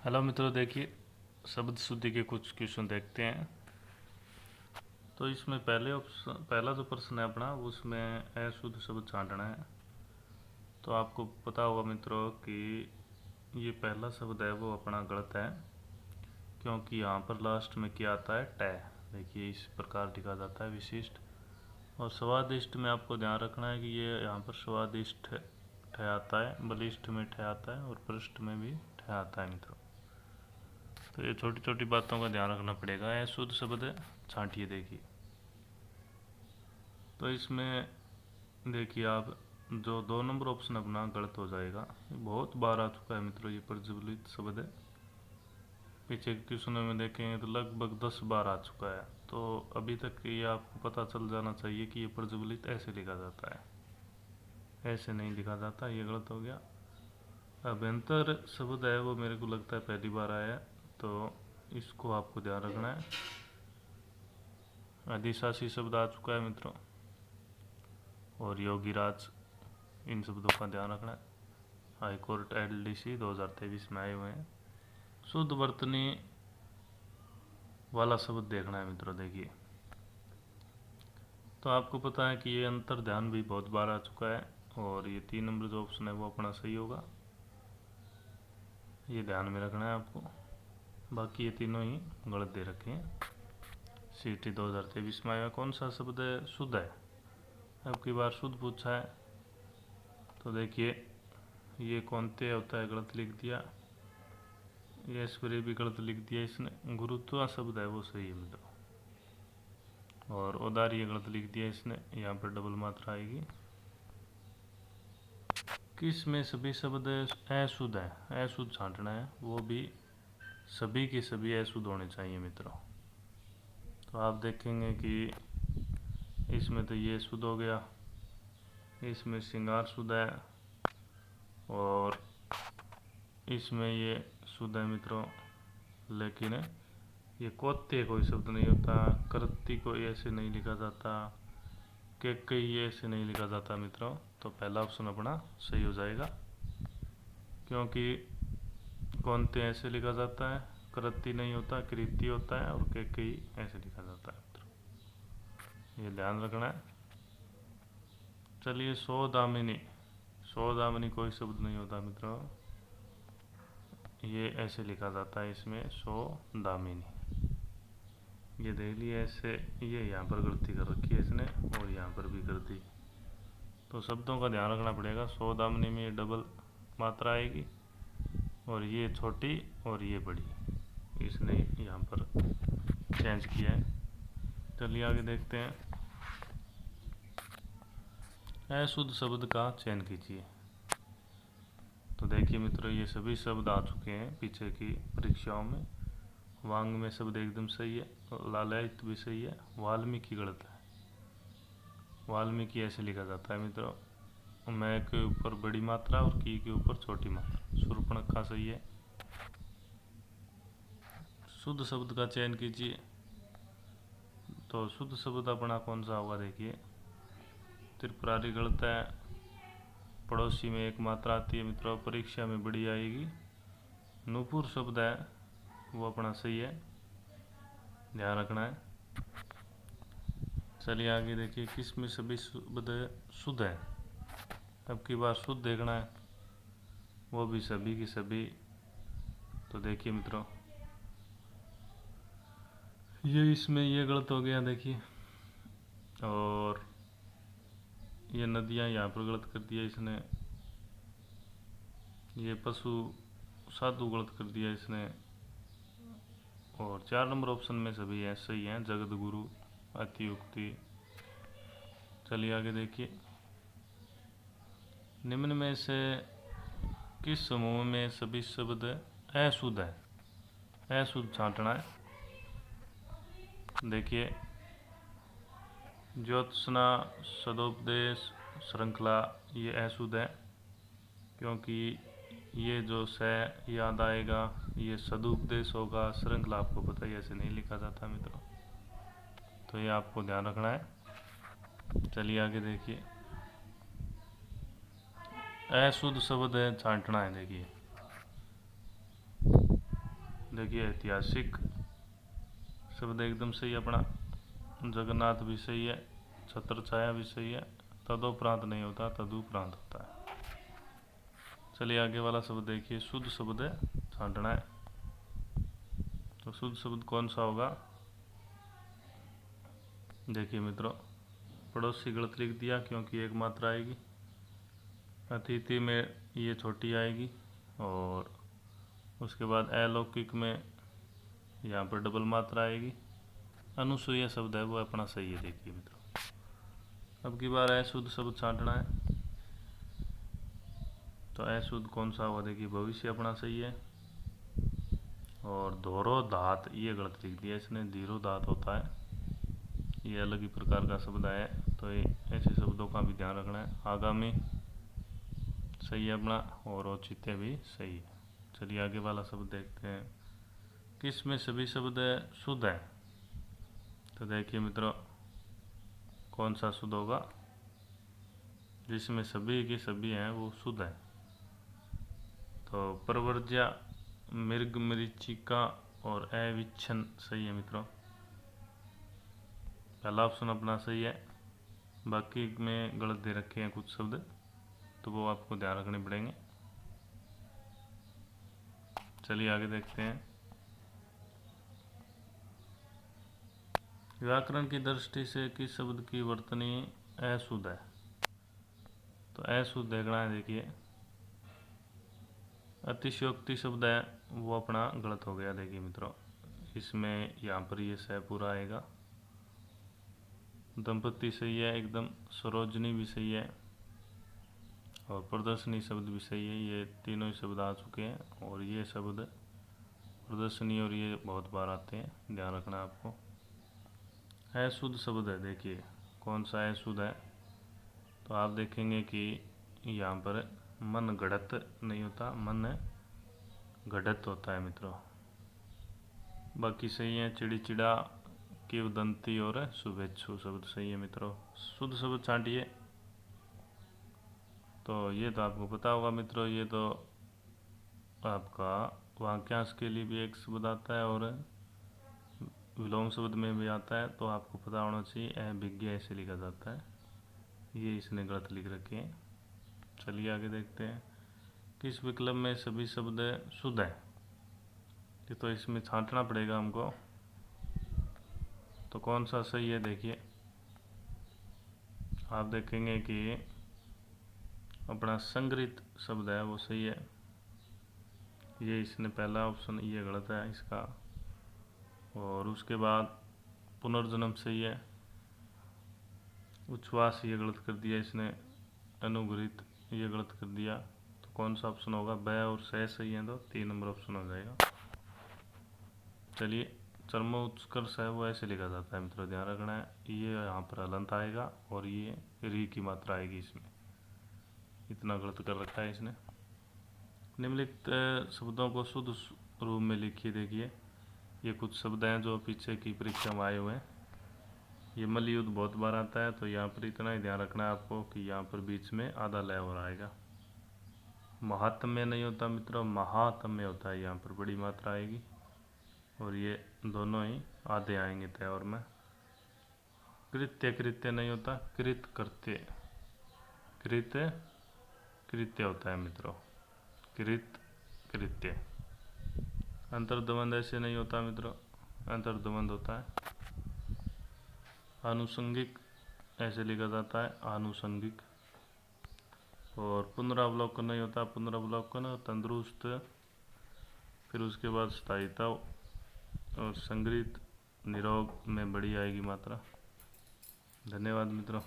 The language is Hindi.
हेलो मित्रों, देखिए शब्द शुद्धि के कुछ क्वेश्चन देखते हैं। तो इसमें पहला जो प्रश्न है अपना, उसमें अशुद्ध शब्द छांटना है। तो आपको पता होगा मित्रों कि ये पहला शब्द है वो अपना गलत है, क्योंकि यहाँ पर लास्ट में क्या आता है, ट। देखिए इस प्रकार लिखा जाता है विशिष्ट। और स्वादिष्ट में आपको ध्यान रखना है कि ये यहाँ पर स्वादिष्ट ठ आता है, बलिष्ठ में ठ आता है और पृष्ठ में भी ठ आता है मित्रों। तो ये छोटी छोटी बातों का ध्यान रखना पड़ेगा। अशुद्ध शब्द छांटिए। देखिए तो इसमें देखिए आप जो 2 नंबर ऑप्शन अपना गलत हो जाएगा। बहुत बार आ चुका है मित्रों ये प्रज्वलित शब्द है। पीछे के क्वेश्चनों में देखेंगे तो लगभग 10 बार आ चुका है। तो अभी तक ये आपको पता चल जाना चाहिए कि ये प्रज्वलित ऐसे लिखा जाता है, ऐसे नहीं लिखा जाता। ये गलत हो गया। अभ्यंतर शब्द है वो मेरे को लगता है पहली बार आया है, तो इसको आपको ध्यान रखना है। अधिशासी शब्द आ चुका है मित्रों, और योगीराज, इन शब्दों का ध्यान रखना है। हाई कोर्ट एलडीसी 2023 में आए हुए हैं। शुद्ध वर्तनी वाला शब्द देखना है मित्रों। देखिए तो आपको पता है कि ये अंतर ध्यान भी बहुत बार आ चुका है, और ये 3 नंबर जो ऑप्शन है वो अपना सही होगा। ये ध्यान में रखना है आपको। बाकी ये तीनों ही गलत दे रखे हैं। सीटी 2023 में आया कौन सा शब्द है, शुद्ध है। अब की बार शुद्ध पूछा है, तो देखिए ये कौनते होता है, गलत लिख दिया। ये ऐश्वर्य भी गलत लिख दिया इसने। गुरुत्व शब्द है वो सही है मित्रों। और उदार ये गलत लिख दिया इसने, यहाँ पर डबल मात्रा आएगी। किस में सभी शब्द अशुद्ध है, अशुद्ध छांटना है, वो भी सभी के सभी अशुद्ध होने चाहिए मित्रों। तो आप देखेंगे कि इसमें तो ये शुद्ध हो गया, इसमें श्रृंगार शुद्ध है, और इसमें ये शुद्ध है मित्रों। लेकिन ये कोत्ते कोई शब्द नहीं होता, करती कोई ऐसे नहीं लिखा जाता, के कई ऐसे नहीं लिखा जाता मित्रों। तो पहला ऑप्शन अपना सही हो जाएगा, क्योंकि कौनते ऐसे लिखा जाता है, करती नहीं होता, कृति होता है, और के कई ऐसे लिखा जाता है मित्रों। ये ध्यान रखना है। चलिए सौदामिनी, सौदामिनी कोई शब्द नहीं होता मित्रों, ये ऐसे लिखा जाता है इसमें सौदामिनी। ये देख लिए ऐसे, ये यहाँ पर गलती कर रखी है इसने, और यहाँ पर भी कर दी। तो शब्दों का ध्यान रखना पड़ेगा। सौदामिनी में ये डबल मात्रा आएगी, और ये छोटी और ये बड़ी, इसने यहाँ पर चेंज किया है। चलिए आगे देखते हैं। अशुद्ध शब्द का चयन कीजिए। तो देखिए मित्रों ये सभी शब्द आ चुके हैं पीछे की परीक्षाओं में। वांग में शब्द एकदम सही है, लालायित भी सही है, वाल्मीकि गलत है। वाल्मीकि ऐसे लिखा जाता है मित्रों, मैं के ऊपर बड़ी मात्रा और की के ऊपर छोटी मात्रा। शूर्पणखा सही है। शुद्ध शब्द का चयन कीजिए। तो शुद्ध शब्द अपना कौन सा होगा, देखिए त्रिपुरारी गलत है। पड़ोसी में एक मात्रा आती है मित्रों, परीक्षा में बड़ी आएगी। नूपुर शब्द है वो अपना सही है, ध्यान रखना है। चलिए आगे देखिए। किस में सभी शब्द शुद्ध है। अब की बार शुद्ध देखना है, वो भी सभी की सभी। तो देखिए मित्रों ये इसमें ये गलत हो गया देखिए, और ये नदियाँ यहाँ पर गलत कर दिया इसने। ये पशु साधु गलत कर दिया इसने। और 4 नंबर ऑप्शन में सभी है सही हैं, जगत गुरु, अतियुक्ति। चलिए आगे देखिए। निम्न में से किस समूह में सभी शब्द अशुद्ध है, अशुद्ध छांटना है। देखिए ज्योत्सना, सदोपदेश, श्रृंखला, ये अशुद्ध है, क्योंकि ये जो स याद आएगा ये सदुपदेश होगा। श्रृंखला आपको पता ही ऐसे नहीं लिखा जाता मित्रों, तो ये आपको ध्यान रखना है। चलिए आगे देखिए। अशुद्ध शब्द है छांटना है। देखिए देखिए ऐतिहासिक शब्द एकदम सही अपना, जगन्नाथ भी सही है, छत्र छाया भी सही है, तदोपरांत नहीं होता, तदुपरांत होता है। चलिए आगे वाला शब्द देखिए, शुद्ध शब्द छांटना है। तो शुद्ध शब्द कौन सा होगा? देखिए मित्रों, पड़ोसी गलत लिख दिया क्योंकि एक मात्रा आएगी। अतिथि में ये छोटी आएगी, और उसके बाद अलौकिक में यहाँ पर डबल मात्रा आएगी। अनुसूया शब्द है वो अपना सही है। देखिए मित्रों, अब की बार अशुद्ध शब्द छांटना है। तो अशुद्ध कौन सा होगा? देखिए भविष्य अपना सही है, और धोरो धात ये गलत लिख दिया इसने, धीरो धात होता है, ये अलग ही प्रकार का शब्द है। तो ये ऐसे शब्दों का भी ध्यान रखना है। आगामी सही है अपना, और औचित्य भी सही है। चलिए आगे वाला शब्द देखते हैं, किस में सभी शब्द शुद्ध है? तो देखिए मित्रों, कौन सा शुद्ध होगा? जिसमें सभी के सभी हैं वो शुद्ध है। तो प्रवर्ज्या, मृग, मरीचिका और अविच्छन सही है मित्रों। पहला ऑप्शन अपना सही है, बाकी में गलत दे रखे हैं कुछ शब्द, तो वो आपको ध्यान रखने पड़ेंगे। चलिए आगे देखते हैं, व्याकरण की दृष्टि से किस शब्द की वर्तनी अशुद्ध है? तो अशुद्ध देखना है। देखिए अतिशयोक्ति शब्द है वो अपना गलत हो गया। देखिए मित्रों, इसमें यहाँ पर ये सह पूरा आएगा। दंपति सही है एकदम, सरोजनी भी सही है, और प्रदर्शनी शब्द भी सही है। ये तीनों ही शब्द आ चुके हैं, और ये शब्द प्रदर्शनी और ये बहुत बार आते हैं, ध्यान रखना है आपको। अशुद्ध शब्द है, देखिए कौन सा अशुद्ध है? तो आप देखेंगे कि यहाँ पर मन घड़त नहीं होता, मन घड़त होता है मित्रों। बाकी सही है, चिड़चिड़ा, किंवदंती और शुभेच्छु शब्द सही है मित्रों। शुद्ध शब्द छांटिए। तो ये तो आपको पता होगा मित्रों, ये तो आपका वाक्यांश के लिए भी एक शब्द आता है और विलोम शब्द में भी आता है, तो आपको पता होना चाहिए। अभिज्ञ ऐसे लिखा जाता है, ये इसने गलत लिख रखे हैं। चलिए आगे देखते हैं, किस विकल्प में सभी शब्द शुद्ध है? ये तो इसमें छांटना पड़ेगा हमको, तो कौन सा सही है? देखिए आप देखेंगे कि अपना संग्रहित शब्द है वो सही है, ये इसने पहला ऑप्शन ये गलत है इसका। और उसके बाद पुनर्जन्म सही है, उच्छ्वास ये गलत कर दिया इसने, अनुग्रहित ये गलत कर दिया। तो कौन सा ऑप्शन होगा? ब और स सही है, तो 3 नंबर ऑप्शन हो जाएगा। चलिए चरमोत्कर्ष है वो ऐसे लिखा जाता है मित्रों, ध्यान रखना है। ये यहाँ पर हलंत आएगा और ये री की मात्रा आएगी इसमें, इतना गलत कर रखा है इसने। निम्नलिखित शब्दों को शुद्ध रूप में लिखिए। देखिए ये कुछ शब्द हैं जो पीछे की परीक्षा में आए हुए हैं। ये मलयुद्ध बहुत बार आता है, तो यहाँ पर इतना ही ध्यान रखना है आपको कि यहाँ पर बीच में आधा लय हो आएगा। महात्म्य नहीं होता मित्रों, महात्म्य होता है, यहाँ पर बड़ी मात्रा आएगी, और ये दोनों ही आधे आएंगे तय और में। कृत्य कृत्य नहीं होता, कृत कृत्य, कृत कृत्य होता है मित्रों, कृत कृत्य। अंतर्द्वंद ऐसे नहीं होता मित्रों, अंतर्द्वंद होता है। आनुषंगिक ऐसे लिखा जाता है, आनुषंगिक। और पुनरावलोकन नहीं होता, पुनरावलोकन। तंदुरुस्त, फिर उसके बाद स्थायिता और संग्रहित, निरोग में बड़ी आएगी मात्रा। धन्यवाद मित्रों।